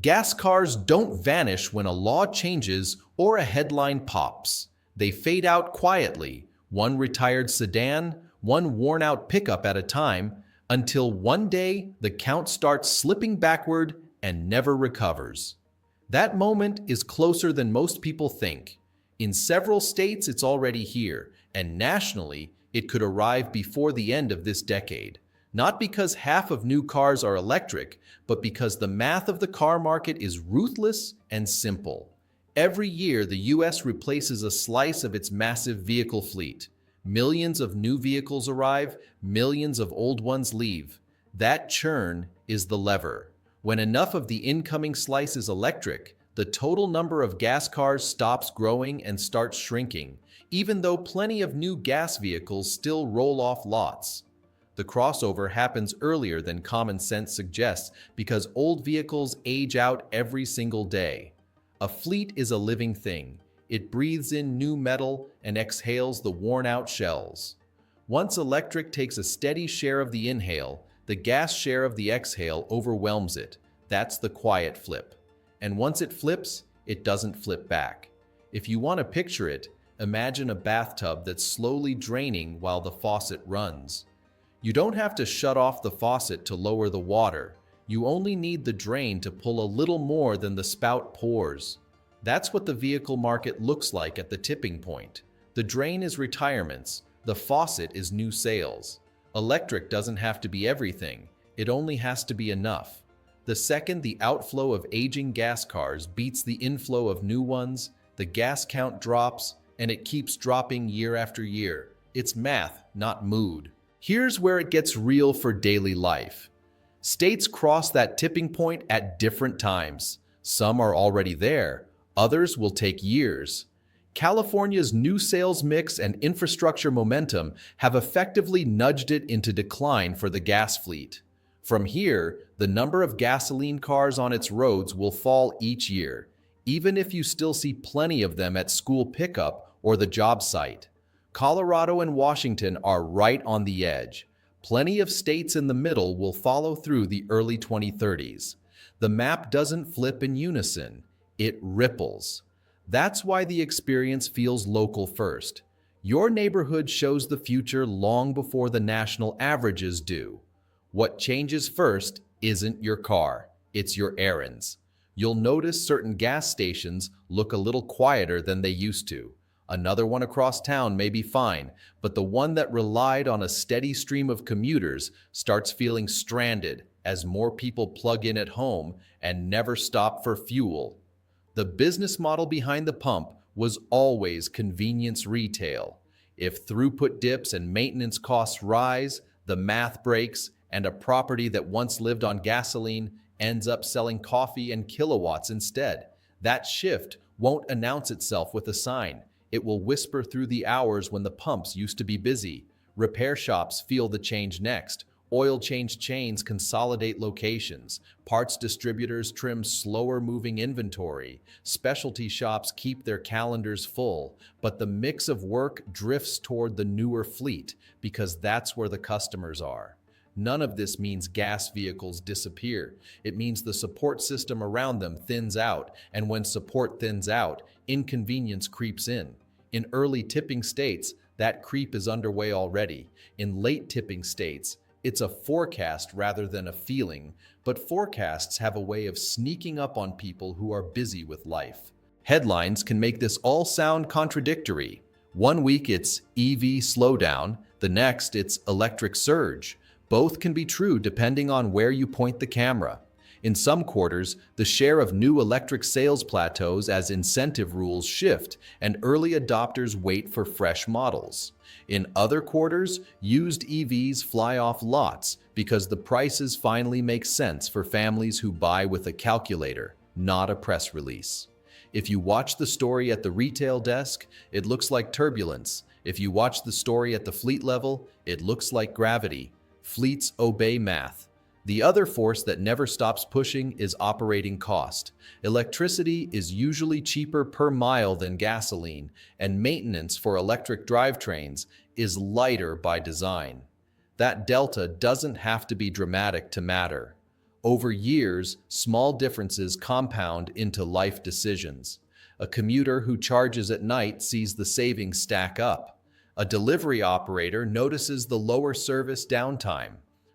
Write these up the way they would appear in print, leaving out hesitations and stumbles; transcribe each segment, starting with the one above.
Gas cars don't vanish when a law changes or a headline pops. They fade out quietly, one retired sedan, one worn-out pickup at a time, until one day the count starts slipping backward and never recovers. That moment is closer than most people think. In several states, it's already here, and nationally, it could arrive before the end of this decade. Not because half of new cars are electric, but because the math of the car market is ruthless and simple. Every year, the US replaces a slice of its massive vehicle fleet. Millions of new vehicles arrive, millions of old ones leave. That churn is the lever. When enough of the incoming slice is electric, the total number of gas cars stops growing and starts shrinking, even though plenty of new gas vehicles still roll off lots. The crossover happens earlier than common sense suggests because old vehicles age out every single day. A fleet is a living thing. It breathes in new metal and exhales the worn-out shells. Once electric takes a steady share of the inhale, the gas share of the exhale overwhelms it. That's the quiet flip. And once it flips, it doesn't flip back. If you want to picture it, imagine a bathtub that's slowly draining while the faucet runs. You don't have to shut off the faucet to lower the water. You only need the drain to pull a little more than the spout pours. That's what the vehicle market looks like at the tipping point. The drain is retirements. The faucet is new sales. Electric doesn't have to be everything. It only has to be enough. The second the outflow of aging gas cars beats the inflow of new ones, the gas count drops, and it keeps dropping year after year. It's math, not mood. Here's where it gets real for daily life. States cross that tipping point at different times. Some are already there. Others will take years. California's new sales mix and infrastructure momentum have effectively nudged it into decline for the gas fleet. From here, the number of gasoline cars on its roads will fall each year, even if you still see plenty of them at school pickup or the job site. Colorado and Washington are right on the edge. Plenty of states in the middle will follow through the early 2030s. The map doesn't flip in unison. It ripples. That's why the experience feels local first. Your neighborhood shows the future long before the national averages do. What changes first isn't your car, it's your errands. You'll notice certain gas stations look a little quieter than they used to. Another one across town may be fine, but the one that relied on a steady stream of commuters starts feeling stranded as more people plug in at home and never stop for fuel. The business model behind the pump was always convenience retail. If throughput dips and maintenance costs rise, the math breaks, and a property that once lived on gasoline ends up selling coffee and kilowatts instead. That shift won't announce itself with a sign. It will whisper through the hours when the pumps used to be busy. Repair shops feel the change next. Oil change chains consolidate locations. Parts distributors trim slower-moving inventory. Specialty shops keep their calendars full. But the mix of work drifts toward the newer fleet because that's where the customers are. None of this means gas vehicles disappear. It means the support system around them thins out, and when support thins out, inconvenience creeps in. In early tipping states, that creep is underway already. In late tipping states, it's a forecast rather than a feeling, but forecasts have a way of sneaking up on people who are busy with life. Headlines can make this all sound contradictory. One week it's EV slowdown, the next it's electric surge. Both can be true depending on where you point the camera. In some quarters, the share of new electric sales plateaus as incentive rules shift and early adopters wait for fresh models. In other quarters, used EVs fly off lots because the prices finally make sense for families who buy with a calculator, not a press release. If you watch the story at the retail desk, it looks like turbulence. If you watch the story at the fleet level, it looks like gravity. Fleets obey math. The other force that never stops pushing is operating cost. Electricity is usually cheaper per mile than gasoline, and maintenance for electric drivetrains is lighter by design. That delta doesn't have to be dramatic to matter. Over years, small differences compound into life decisions. A commuter who charges at night sees the savings stack up. A delivery operator notices the lower service downtime.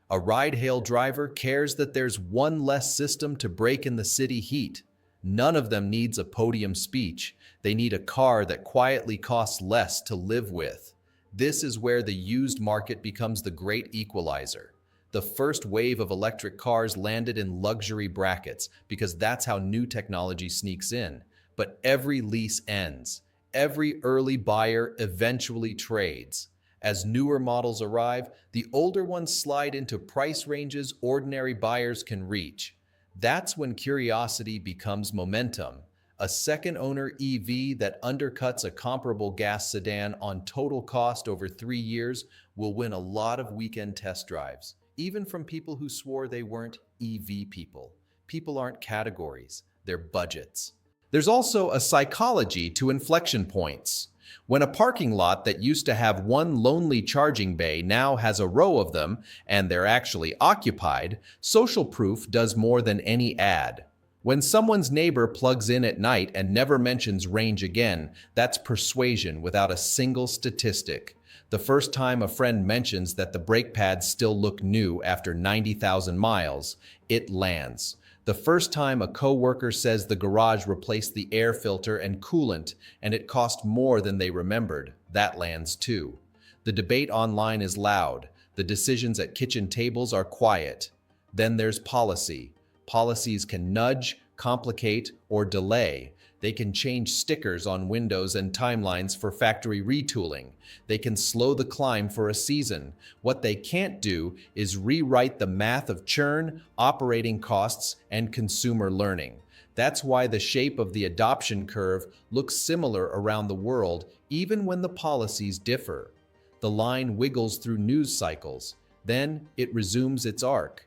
A ride-hail driver cares that there's one less system to break in the city heat. None of them needs a podium speech. They need a car that quietly costs less to live with. This is where the used market becomes the great equalizer. The first wave of electric cars landed in luxury brackets because that's how new technology sneaks in. But every lease ends. Every early buyer eventually trades. As newer models arrive, the older ones slide into price ranges ordinary buyers can reach. That's when curiosity becomes momentum. A second-owner EV that undercuts a comparable gas sedan on total cost over 3 years will win a lot of weekend test drives, even from people who swore they weren't EV people. People aren't categories, they're budgets. There's also a psychology to inflection points. When a parking lot that used to have one lonely charging bay now has a row of them, and they're actually occupied, social proof does more than any ad. When someone's neighbor plugs in at night and never mentions range again, that's persuasion without a single statistic. The first time a friend mentions that the brake pads still look new after 90,000 miles, it lands. The first time a coworker says the garage replaced the air filter and coolant and it cost more than they remembered, that lands too. The debate online is loud. The decisions at kitchen tables are quiet. Then there's policy. Policies can nudge, complicate, or delay. They can change stickers on windows and timelines for factory retooling. They can slow the climb for a season. What they can't do is rewrite the math of churn, operating costs, and consumer learning. That's why the shape of the adoption curve looks similar around the world, even when the policies differ. The line wiggles through news cycles. Then it resumes its arc.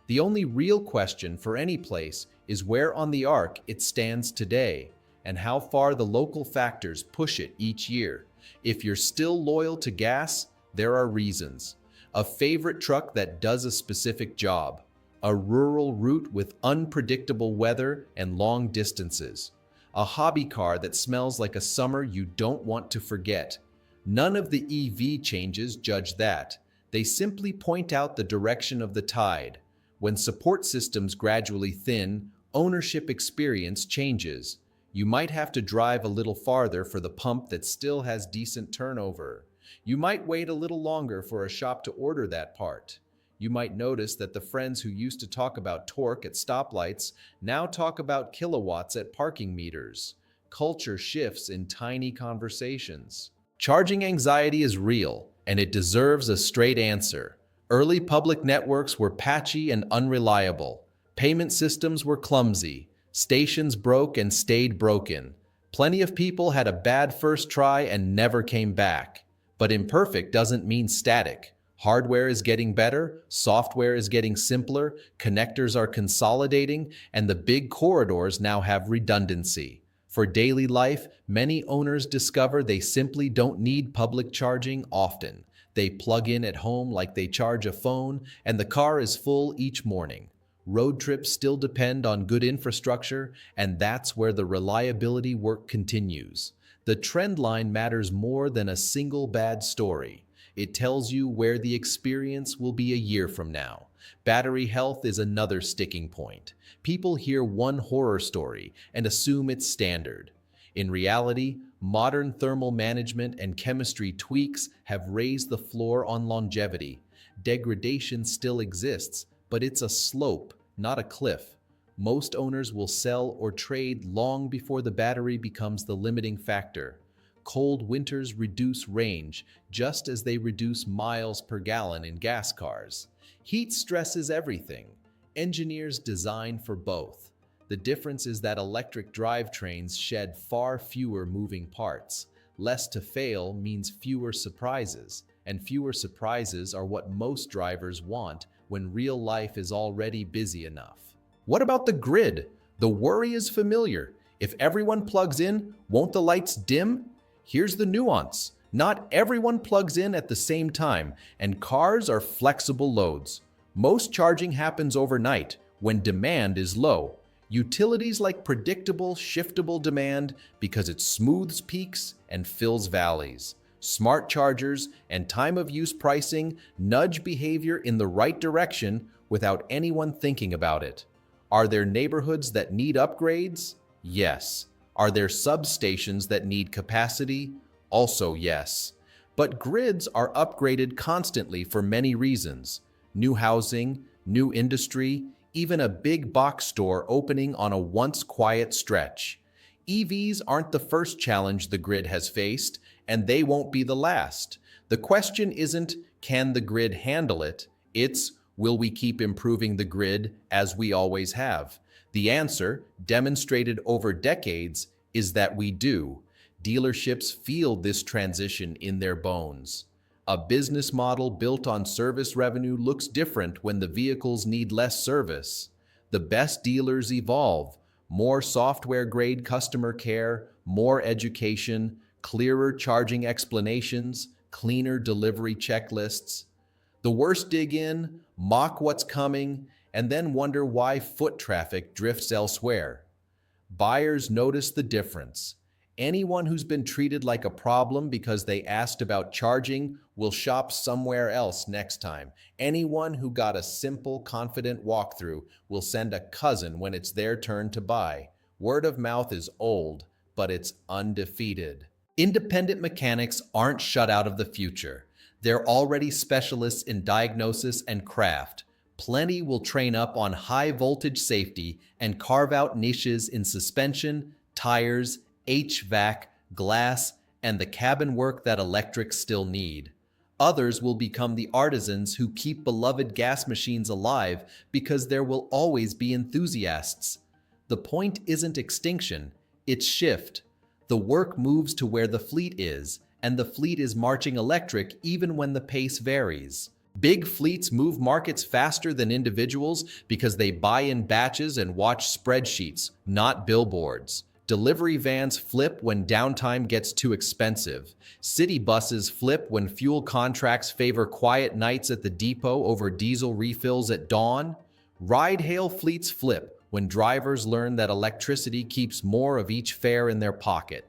The only real question for any place is where on the arc it stands today, and how far the local factors push it each year. If you're still loyal to gas, there are reasons. A favorite truck that does a specific job. A rural route with unpredictable weather and long distances. A hobby car that smells like a summer you don't want to forget. None of the EV changes judge that. They simply point out the direction of the tide. When support systems gradually thin, ownership experience changes. You might have to drive a little farther for the pump that still has decent turnover. You might wait a little longer for a shop to order that part. You might notice that the friends who used to talk about torque at stoplights now talk about kilowatts at parking meters. Culture shifts in tiny conversations. Charging anxiety is real, and it deserves a straight answer. Early public networks were patchy and unreliable. Payment systems were clumsy. Stations broke and stayed broken. Plenty of people had a bad first try and never came back. But imperfect doesn't mean static. Hardware is getting better, software is getting simpler, connectors are consolidating, and the big corridors now have redundancy. For daily life, many owners discover they simply don't need public charging often. They plug in at home like they charge a phone, and the car is full each morning. Road trips still depend on good infrastructure, and that's where the reliability work continues. The trend line matters more than a single bad story. It tells you where the experience will be a year from now. Battery health is another sticking point. People hear one horror story and assume it's standard. In reality, modern thermal management and chemistry tweaks have raised the floor on longevity. Degradation still exists, but it's a slope, not a cliff. Most owners will sell or trade long before the battery becomes the limiting factor. Cold winters reduce range, just as they reduce miles per gallon in gas cars. Heat stresses everything. Engineers design for both. The difference is that electric drivetrains shed far fewer moving parts. Less to fail means fewer surprises, and fewer surprises are what most drivers want when real life is already busy enough. What about the grid? The worry is familiar. If everyone plugs in, won't the lights dim? Here's the nuance. Not everyone plugs in at the same time, and cars are flexible loads. Most charging happens overnight, when demand is low. Utilities like predictable, shiftable demand because it smooths peaks and fills valleys. Smart chargers and time-of-use pricing nudge behavior in the right direction without anyone thinking about it. Are there neighborhoods that need upgrades? Yes. Are there substations that need capacity? Also yes. But grids are upgraded constantly for many reasons. New housing, new industry, even a big box store opening on a once quiet stretch. EVs aren't the first challenge the grid has faced, and they won't be the last. The question isn't, can the grid handle it? It's, will we keep improving the grid as we always have? The answer, demonstrated over decades, is that we do. Dealerships feel this transition in their bones. A business model built on service revenue looks different when the vehicles need less service. The best dealers evolve. More software-grade customer care, more education, clearer charging explanations, cleaner delivery checklists. The worst dig in, mock what's coming, and then wonder why foot traffic drifts elsewhere. Buyers notice the difference. Anyone who's been treated like a problem because they asked about charging will shop somewhere else next time. Anyone who got a simple, confident walkthrough will send a cousin when it's their turn to buy. Word of mouth is old, but it's undefeated. Independent mechanics aren't shut out of the future. They're already specialists in diagnosis and craft. Plenty will train up on high-voltage safety and carve out niches in suspension, tires, HVAC, glass, and the cabin work that electrics still need. Others will become the artisans who keep beloved gas machines alive because there will always be enthusiasts. The point isn't extinction, it's shift. The work moves to where the fleet is, and the fleet is marching electric even when the pace varies. Big fleets move markets faster than individuals because they buy in batches and watch spreadsheets, not billboards. Delivery vans flip when downtime gets too expensive. City buses flip when fuel contracts favor quiet nights at the depot over diesel refills at dawn. Ride-hail fleets flip when drivers learn that electricity keeps more of each fare in their pocket.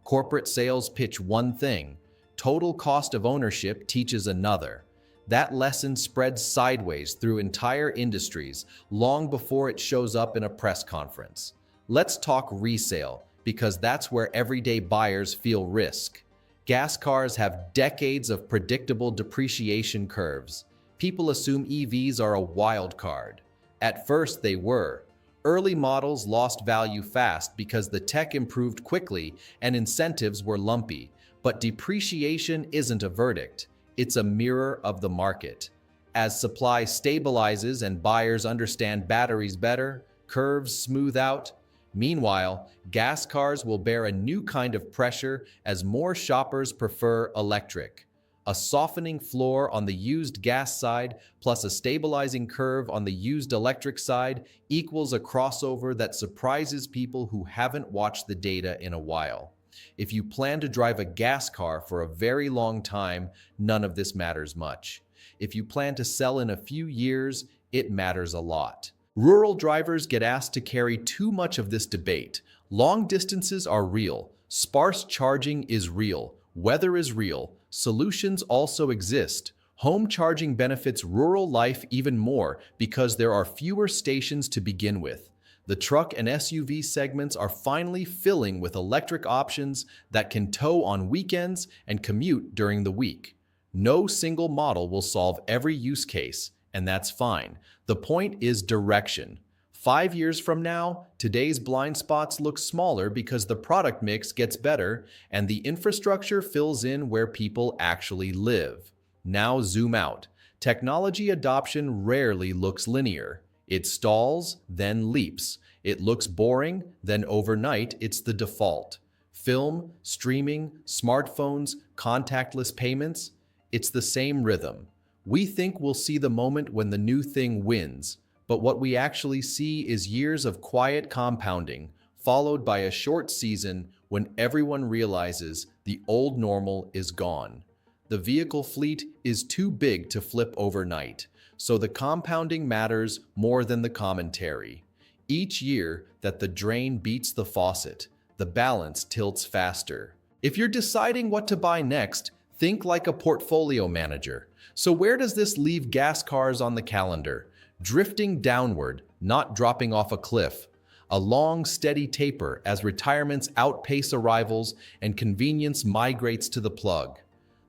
Corporate sales pitch one thing. Total cost of ownership teaches another. That lesson spreads sideways through entire industries long before it shows up in a press conference. Let's talk resale, because that's where everyday buyers feel risk. Gas cars have decades of predictable depreciation curves. People assume EVs are a wild card. At first, they were. Early models lost value fast because the tech improved quickly and incentives were lumpy. But depreciation isn't a verdict. It's a mirror of the market. As supply stabilizes and buyers understand batteries better, curves smooth out. Meanwhile, gas cars will bear a new kind of pressure as more shoppers prefer electric. A softening floor on the used gas side plus a stabilizing curve on the used electric side equals a crossover that surprises people who haven't watched the data in a while. If you plan to drive a gas car for a very long time, none of this matters much. If you plan to sell in a few years, it matters a lot. Rural drivers get asked to carry too much of this debate. Long distances are real. Sparse charging is real. Weather is real. Solutions also exist. Home charging benefits rural life even more because there are fewer stations to begin with. The truck and SUV segments are finally filling with electric options that can tow on weekends and commute during the week. No single model will solve every use case, and that's fine. The point is direction. 5 years from now, today's blind spots look smaller because the product mix gets better and the infrastructure fills in where people actually live. Now zoom out. Technology adoption rarely looks linear. It stalls, then leaps. It looks boring, then overnight it's the default. Film, streaming, smartphones, contactless payments, it's the same rhythm. We think we'll see the moment when the new thing wins, but what we actually see is years of quiet compounding, followed by a short season when everyone realizes the old normal is gone. The vehicle fleet is too big to flip overnight, So the compounding matters more than the commentary. Each year that the drain beats the faucet, the balance tilts faster. If you're deciding what to buy next, think like a portfolio manager. So where does this leave gas cars on the calendar? Drifting downward, not dropping off a cliff. A long, steady taper as retirements outpace arrivals and convenience migrates to the plug.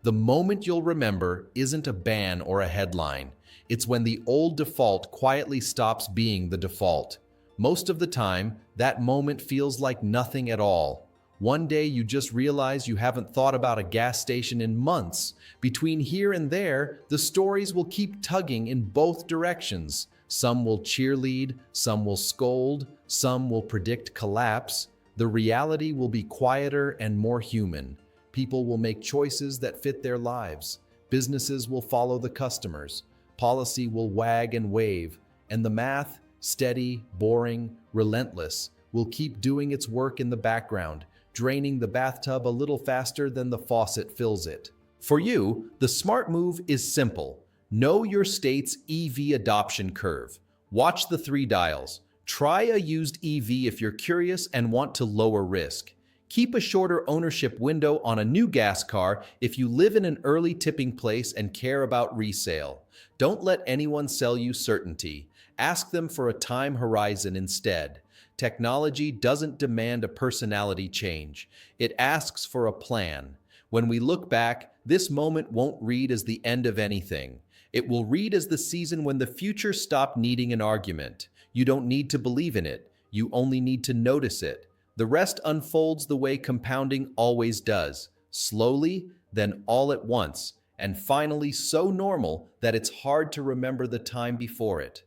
The moment you'll remember isn't a ban or a headline. It's when the old default quietly stops being the default. Most of the time, that moment feels like nothing at all. One day you just realize you haven't thought about a gas station in months. Between here and there, the stories will keep tugging in both directions. Some will cheerlead, some will scold, some will predict collapse. The reality will be quieter and more human. People will make choices that fit their lives. Businesses will follow the customers. Policy will wag and wave. And the math, steady, boring, relentless, will keep doing its work in the background, draining the bathtub a little faster than the faucet fills it. For you, the smart move is simple. Know your state's EV adoption curve. Watch the 3 dials. Try a used EV if you're curious and want to lower risk. Keep a shorter ownership window on a new gas car if you live in an early tipping place and care about resale. Don't let anyone sell you certainty. Ask them for a time horizon instead. Technology doesn't demand a personality change. It asks for a plan. When we look back, this moment won't read as the end of anything. It will read as the season when the future stopped needing an argument. You don't need to believe in it. You only need to notice it. The rest unfolds the way compounding always does. Slowly, then all at once, and finally so normal that it's hard to remember the time before it.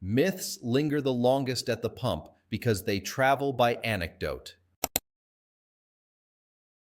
Myths linger the longest at the pump because they travel by anecdote.